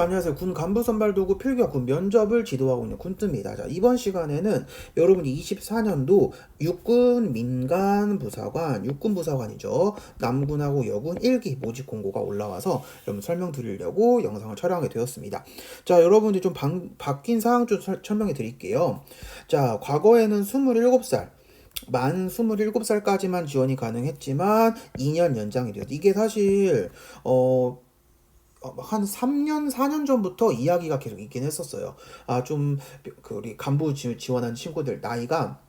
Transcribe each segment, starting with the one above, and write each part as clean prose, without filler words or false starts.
안녕하세요. 군 간부 선발도구 필기와 군 면접을 지도하고 있는 군뜨입니다. 자, 이번 시간에는 여러분이 24년도 육군 민간부사관, 육군부사관이죠. 남군하고 여군 1기 모집 공고가 올라와서 여러분 설명드리려고 영상을 촬영하게 되었습니다. 자, 여러분들이 좀 바뀐 사항 좀 설명해 드릴게요. 자, 과거에는 27살, 만 27살까지만 지원이 가능했지만 2년 연장이 되었다. 이게 사실 한 3년, 4년 전부터 이야기가 계속 있긴 했었어요. 우리 간부 지원한 친구들 나이가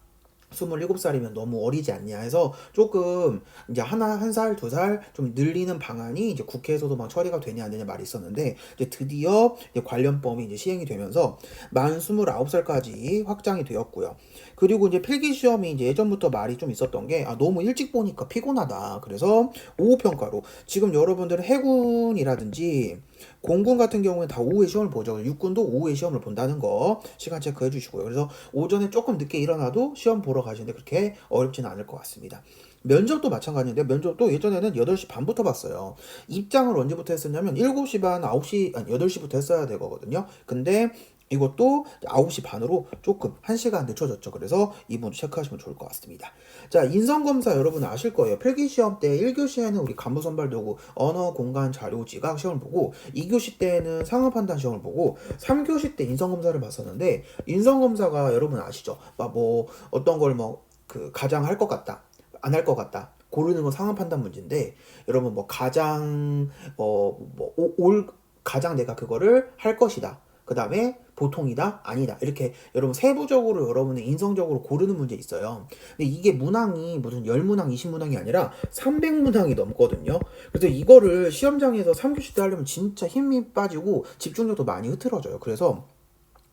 27살이면 너무 어리지 않냐 해서 조금 이제 한 살, 두 살 좀 늘리는 방안이 이제 국회에서도 막 처리가 되냐 안 되냐 말이 있었는데 이제 드디어 이제 관련법이 이제 시행이 되면서 만 29살까지 확장이 되었고요. 그리고 이제 필기 시험이 이제 예전부터 말이 좀 있었던 게 너무 일찍 보니까 피곤하다. 그래서 오후 평가로 지금 여러분들은 해군이라든지 공군 같은 경우는 다 오후에 시험을 보죠. 육군도 오후에 시험을 본다는 거 시간 체크해 주시고요. 그래서 오전에 조금 늦게 일어나도 시험 보러 가시는데 그렇게 어렵지는 않을 것 같습니다. 면접도 마찬가지인데 면접도 예전에는 8시 반부터 봤어요. 입장을 언제부터 했었냐면 7시 반, 9시, 아니 8시부터 했어야 되거든요. 근데 이것도 9시 반으로 조금 1시간 늦춰졌죠. 그래서 이분 체크하시면 좋을 것 같습니다. 자, 인성검사 여러분 아실 거예요. 필기시험 때 1교시에는 우리 간부선발도구 언어, 공간, 자료, 지각 시험을 보고 2교시 때는 상황판단 시험을 보고 3교시 때 인성검사를 봤었는데 인성검사가 여러분 아시죠? 뭐 어떤 걸 가장 할 것 같다. 안 할 것 같다. 고르는 건 상황 판단 문제인데 여러분 가장 내가 그거를 할 것이다. 그 다음에 보통이다 아니다 이렇게 여러분 세부적으로 여러분의 인성적으로 고르는 문제 있어요. 근데 이게 문항이 무슨 10문항 20문항이 아니라 300문항이 넘거든요. 그래서 이거를 시험장에서 3교시 때 하려면 진짜 힘이 빠지고 집중력도 많이 흐트러져요. 그래서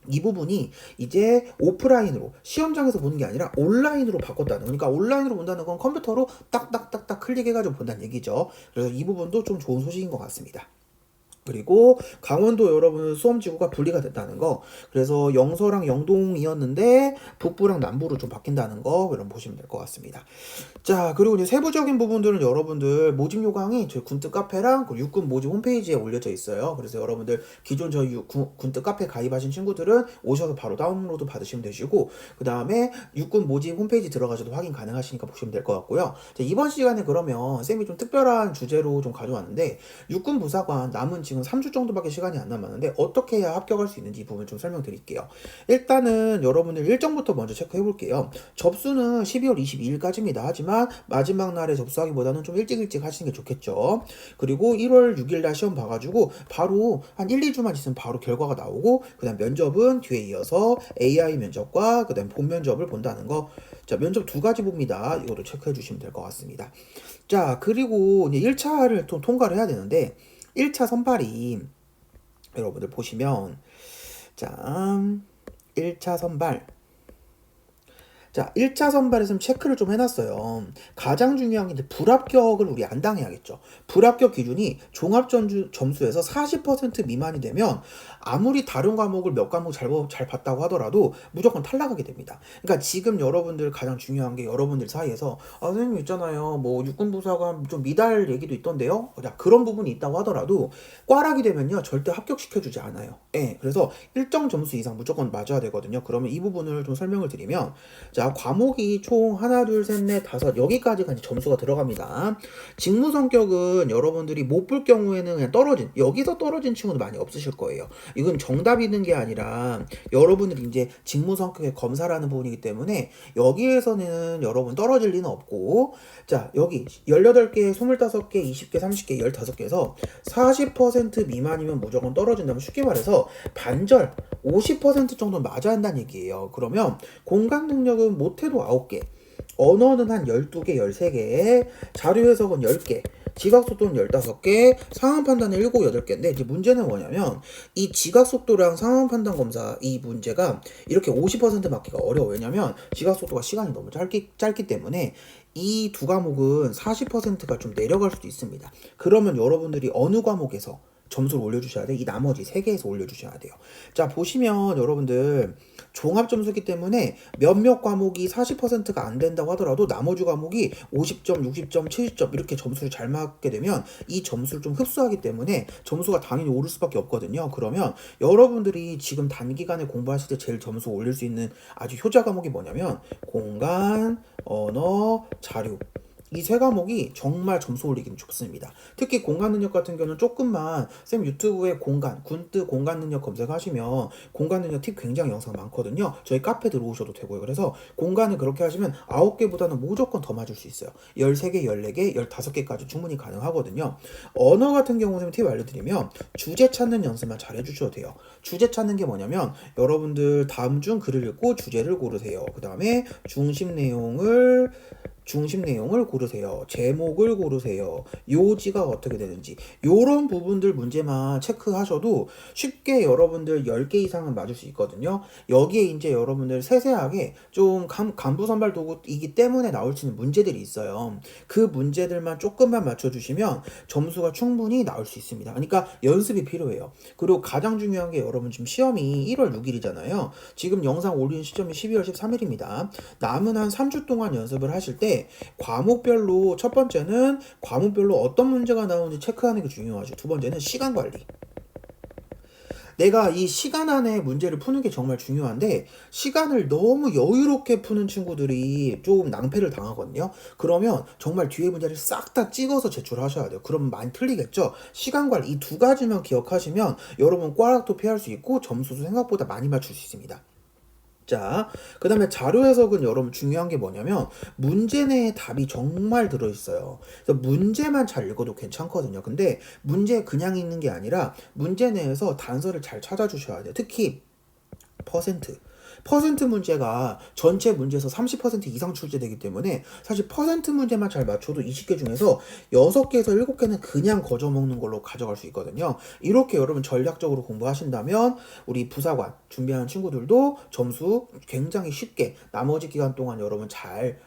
이 부분이 이제 오프라인으로 시험장에서 보는 게 아니라 온라인으로 바꿨다는, 그러니까 온라인으로 본다는 건 컴퓨터로 딱딱딱딱 클릭해가지고 본다는 얘기죠. 그래서 이 부분도 좀 좋은 소식인 것 같습니다. 그리고 강원도 여러분 수험지구가 분리가 됐다는 거. 그래서 영서랑 영동이었는데 북부랑 남부로 좀 바뀐다는 거 여러분 보시면 될 것 같습니다. 자, 그리고 이제 세부적인 부분들은 여러분들 모집 요강이 저희 군뜻 카페랑 그 육군 모집 홈페이지에 올려져 있어요. 그래서 여러분들 기존 저희 군뜻 카페 가입하신 친구들은 오셔서 바로 다운로드 받으시면 되시고 그 다음에 육군 모집 홈페이지 들어가셔도 확인 가능하시니까 보시면 될 것 같고요. 자, 이번 시간에 그러면 쌤이 좀 특별한 주제로 좀 가져왔는데 육군 부사관 남은 지금 3주 정도밖에 시간이 안 남았는데 어떻게 해야 합격할 수 있는지 이 부분 좀 설명드릴게요. 일단은 여러분들 일정부터 먼저 체크해 볼게요. 접수는 12월 22일까지입니다. 하지만 마지막 날에 접수하기보다는 좀 일찍 하시는 게 좋겠죠. 그리고 1월 6일 날 시험 봐가지고 바로 한 1, 2주만 있으면 바로 결과가 나오고 그 다음 면접은 뒤에 이어서 AI 면접과 그 다음 본 면접을 본다는 거. 자, 면접 두 가지 봅니다. 이것도 체크해 주시면 될 것 같습니다. 자, 그리고 이제 1차를 또 통과를 해야 되는데 1차 선발이 여러분들 보시면 자 1차 선발 자, 1차 선발에서는 체크를 좀 해놨어요. 가장 중요한 게 불합격을 우리 안 당해야겠죠. 불합격 기준이 종합 점수에서 40% 미만이 되면 아무리 다른 과목을 몇 과목 잘 봤다고 하더라도 무조건 탈락하게 됩니다. 그러니까 지금 여러분들 가장 중요한 게 여러분들 사이에서 선생님 있잖아요. 뭐 육군부사관 좀 미달 얘기도 있던데요. 자, 그런 부분이 있다고 하더라도 꽈락이 되면요. 절대 합격시켜주지 않아요. 예, 그래서 일정 점수 이상 무조건 맞아야 되거든요. 그러면 이 부분을 좀 설명을 드리면 자, 과목이 총 하나, 둘, 셋, 넷, 다섯 여기까지가 이제 점수가 들어갑니다. 직무 성격은 여러분들이 못 볼 경우에는 그냥 여기서 떨어진 친구도 많이 없으실 거예요. 이건 정답이 있는 게 아니라 여러분들이 이제 직무 성격의 검사라는 부분이기 때문에 여기에서는 여러분 떨어질 리는 없고 자, 여기 18개, 25개, 20개, 30개, 15개에서 40% 미만이면 무조건 떨어진다면 쉽게 말해서 반절 50% 정도 맞아야 한다는 얘기예요. 그러면 공간 능력은 못해도 9개, 언어는 한 12개, 13개, 자료 해석은 10개, 지각속도는 15개, 상황 판단은 7, 8개인데 이제 문제는 뭐냐면 이 지각속도랑 상황 판단 검사 이 문제가 이렇게 50% 맞기가 어려워요. 왜냐면 지각속도가 시간이 너무 짧기 때문에 이 두 과목은 40%가 좀 내려갈 수도 있습니다. 그러면 여러분들이 어느 과목에서 점수를 올려주셔야 돼요. 이 나머지 3개에서 올려주셔야 돼요. 자, 보시면 여러분들 종합 점수기 때문에 몇몇 과목이 40%가 안 된다고 하더라도 나머지 과목이 50점, 60점, 70점 이렇게 점수를 잘 맞게 되면 이 점수를 좀 흡수하기 때문에 점수가 당연히 오를 수밖에 없거든요. 그러면 여러분들이 지금 단기간에 공부하실 때 제일 점수 올릴 수 있는 아주 효자 과목이 뭐냐면 공간, 언어, 자료. 이 3과목이 정말 점수 올리기는 좋습니다. 특히 공간 능력 같은 경우는 조금만 쌤 유튜브에 군뜨 공간 능력 검색하시면 공간 능력 팁 굉장히 영상 많거든요. 저희 카페 들어오셔도 되고요. 그래서 공간을 그렇게 하시면 9개보다는 무조건 더 맞을 수 있어요. 13개, 14개, 15개까지 충분히 가능하거든요. 언어 같은 경우는 팁 알려드리면 주제 찾는 연습만 잘 해주셔도 돼요. 주제 찾는 게 뭐냐면 여러분들 다음 중 글을 읽고 주제를 고르세요. 그 다음에 중심 내용을 고르세요. 제목을 고르세요. 요지가 어떻게 되는지. 요런 부분들 문제만 체크하셔도 쉽게 여러분들 10개 이상은 맞을 수 있거든요. 여기에 이제 여러분들 세세하게 좀 간부 선발 도구이기 때문에 나올 수 있는 문제들이 있어요. 그 문제들만 조금만 맞춰주시면 점수가 충분히 나올 수 있습니다. 그러니까 연습이 필요해요. 그리고 가장 중요한 게 여러분 지금 시험이 1월 6일이잖아요. 지금 영상 올리는 시점이 12월 13일입니다. 남은 한 3주 동안 연습을 하실 때 과목별로 첫 번째는 과목별로 어떤 문제가 나오는지 체크하는 게 중요하죠. 두 번째는 시간 관리. 내가 이 시간 안에 문제를 푸는 게 정말 중요한데 시간을 너무 여유롭게 푸는 친구들이 조금 낭패를 당하거든요. 그러면 정말 뒤에 문제를 싹 다 찍어서 제출하셔야 돼요. 그러면 많이 틀리겠죠. 시간 관리 이 2가지만 기억하시면 여러분 꽈락도 피할 수 있고 점수도 생각보다 많이 맞출 수 있습니다. 자, 그 다음에 자료 해석은 여러분 중요한 게 뭐냐면 문제 내에 답이 정말 들어있어요. 그래서 문제만 잘 읽어도 괜찮거든요. 근데 문제 그냥 읽는 게 아니라 문제 내에서 단서를 잘 찾아주셔야 돼요. 특히 퍼센트 문제가 전체 문제에서 30% 이상 출제되기 때문에 사실 퍼센트 문제만 잘 맞춰도 20개 중에서 6개에서 7개는 그냥 거저먹는 걸로 가져갈 수 있거든요. 이렇게 여러분 전략적으로 공부하신다면 우리 부사관 준비하는 친구들도 점수 굉장히 쉽게 나머지 기간 동안 여러분 잘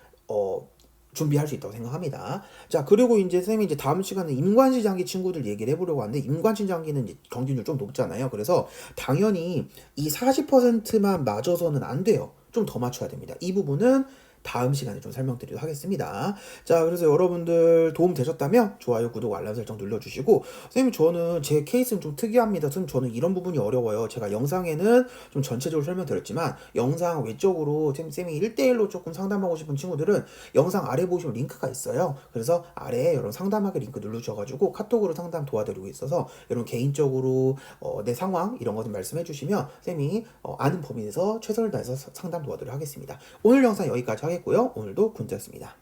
준비할 수 있다고 생각합니다. 자, 그리고 이제 쌤이 이제 다음 시간에 임관시 장기 친구들 얘기를 해보려고 하는데 임관시 장기는 이제 경쟁률 좀 높잖아요. 그래서 당연히 이 40%만 맞아서는 안 돼요. 좀 더 맞춰야 됩니다. 이 부분은 다음 시간에 좀 설명드리도록 하겠습니다. 자, 그래서 여러분들 도움 되셨다면 좋아요, 구독, 알람 설정 눌러주시고 선생님 저는 제 케이스는 좀 특이합니다. 선생님 저는 이런 부분이 어려워요. 제가 영상에는 좀 전체적으로 설명드렸지만 영상 외적으로 쌤이 1대1로 조금 상담하고 싶은 친구들은 영상 아래 보시면 링크가 있어요. 그래서 아래에 여러분 상담하기 링크 누르셔가지고 카톡으로 상담 도와드리고 있어서 여러분 개인적으로 내 상황 이런 거 좀 말씀해 주시면 쌤이 아는 범위 내에서 최선을 다해서 상담 도와드리도록 하겠습니다. 오늘 영상 여기까지 하겠고요. 오늘도 군자였습니다.